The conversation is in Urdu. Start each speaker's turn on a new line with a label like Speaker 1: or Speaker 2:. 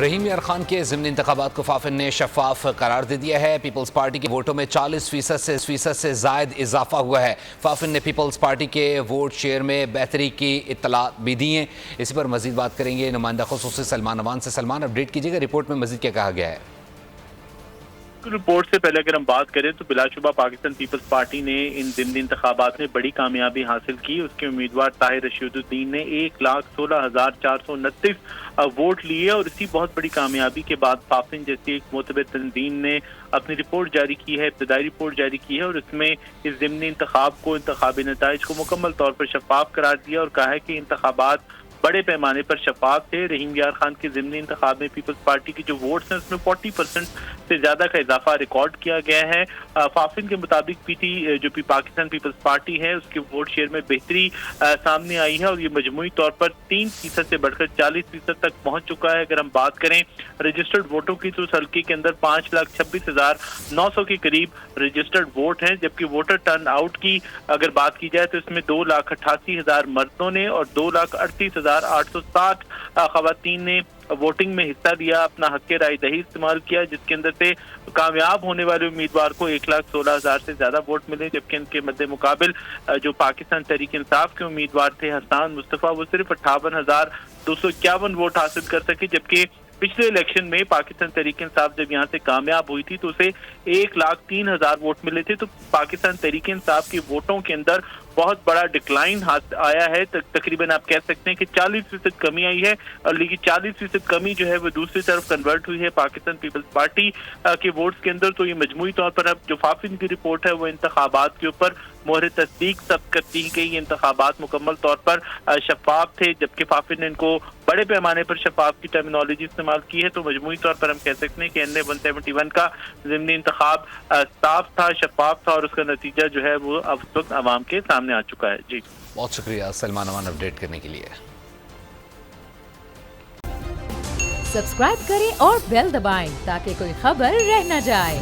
Speaker 1: رحیم یار خان کے ضمنی انتخابات کو فافن نے شفاف قرار دے دیا ہے۔ پیپلز پارٹی کے ووٹوں میں 40% سے زائد اضافہ ہوا ہے۔ فافن نے پیپلز پارٹی کے ووٹ شیئر میں بہتری کی اطلاع بھی دی ہیں۔ اسی پر مزید بات کریں گے نمائندہ خصوصی سلمان اوان سے۔ سلمان، اپڈیٹ کیجیے گا رپورٹ میں مزید کیا کہا گیا ہے؟
Speaker 2: رپورٹ سے پہلے اگر ہم بات کریں تو بلا شبہ پاکستان پیپلز پارٹی نے ان ضمنی انتخابات میں بڑی کامیابی حاصل کی۔ اس کے امیدوار طاہر رشید الدین نے 1,16,429 ووٹ لیے اور اسی بہت بڑی کامیابی کے بعد فافن جیسی ایک معتبر تنظیم نے اپنی رپورٹ جاری کی ہے، ابتدائی رپورٹ جاری کی ہے، اور اس میں اس ضمنی انتخاب کو، انتخابی نتائج کو مکمل طور پر شفاف قرار دیا اور کہا ہے کہ انتخابات بڑے پیمانے پر شفاف تھے۔ رحیم یار خان کے ضمنی انتخاب میں پیپلز پارٹی کی جو ووٹس ہیں اس میں 40% سے زیادہ کا اضافہ ریکارڈ کیا گیا ہے۔ فافن کے مطابق جو پاکستان پیپلز پارٹی ہے اس کے ووٹ شیئر میں بہتری سامنے آئی ہے اور یہ مجموعی طور پر 3% سے بڑھ کر 40% تک پہنچ چکا ہے۔ اگر ہم بات کریں رجسٹرڈ ووٹوں کی تو اس حلقے کے اندر 5,26,900 کے قریب رجسٹرڈ ووٹ ہیں، جبکہ ووٹر ٹرن آؤٹ کی اگر بات کی جائے تو اس میں 2,88,000 مردوں نے اور 2,38,860 خواتین نے ووٹنگ میں حصہ لیا، اپنا حق رائے دہی استعمال کیا، جس کے اندر سے کامیاب ہونے والے امیدوار کو 1,16,000 سے زیادہ ووٹ ملے، جبکہ ان کے مد مقابل جو پاکستان تحریک انصاف کے امیدوار تھے حسان مصطفیٰ، وہ صرف 58,251 ووٹ حاصل کر سکے، جبکہ پچھلے الیکشن میں پاکستان تحریک انصاف جب یہاں سے کامیاب ہوئی تھی تو اسے 1,03,000 ووٹ ملے تھے۔ تو پاکستان تحریک انصاف کی ووٹوں کے اندر بہت بڑا ڈکلائن آیا ہے، تقریباً آپ کہہ سکتے ہیں کہ 40% کمی آئی ہے، اور لیکن 40% کمی جو ہے وہ دوسری طرف کنورٹ ہوئی ہے پاکستان پیپلز پارٹی کے ووٹس کے اندر۔ تو یہ مجموعی طور پر اب جو فافن کی رپورٹ ہے وہ انتخابات کے اوپر مہر تصدیق ثبت کرتی ہے کہ یہ انتخابات مکمل طور پر شفاف تھے، جبکہ فافن نے ان کو بڑے پیمانے پر شفاف کی ٹرمینالوجی استعمال کی ہے۔ تو مجموعی طور پر ہم کہہ سکتے ہیں کہ NA 171 کا ضمنی انتخاب صاف تھا، شفاف تھا، اور اس کا نتیجہ جو ہے وہ اب وقت عوام کے سامنے آ چکا ہے۔ جی
Speaker 1: بہت شکریہ سلمان اوان اپڈیٹ کرنے کے لیے۔
Speaker 3: سبسکرائب کریں اور بیل دبائیں تاکہ کوئی خبر رہ نہ جائے۔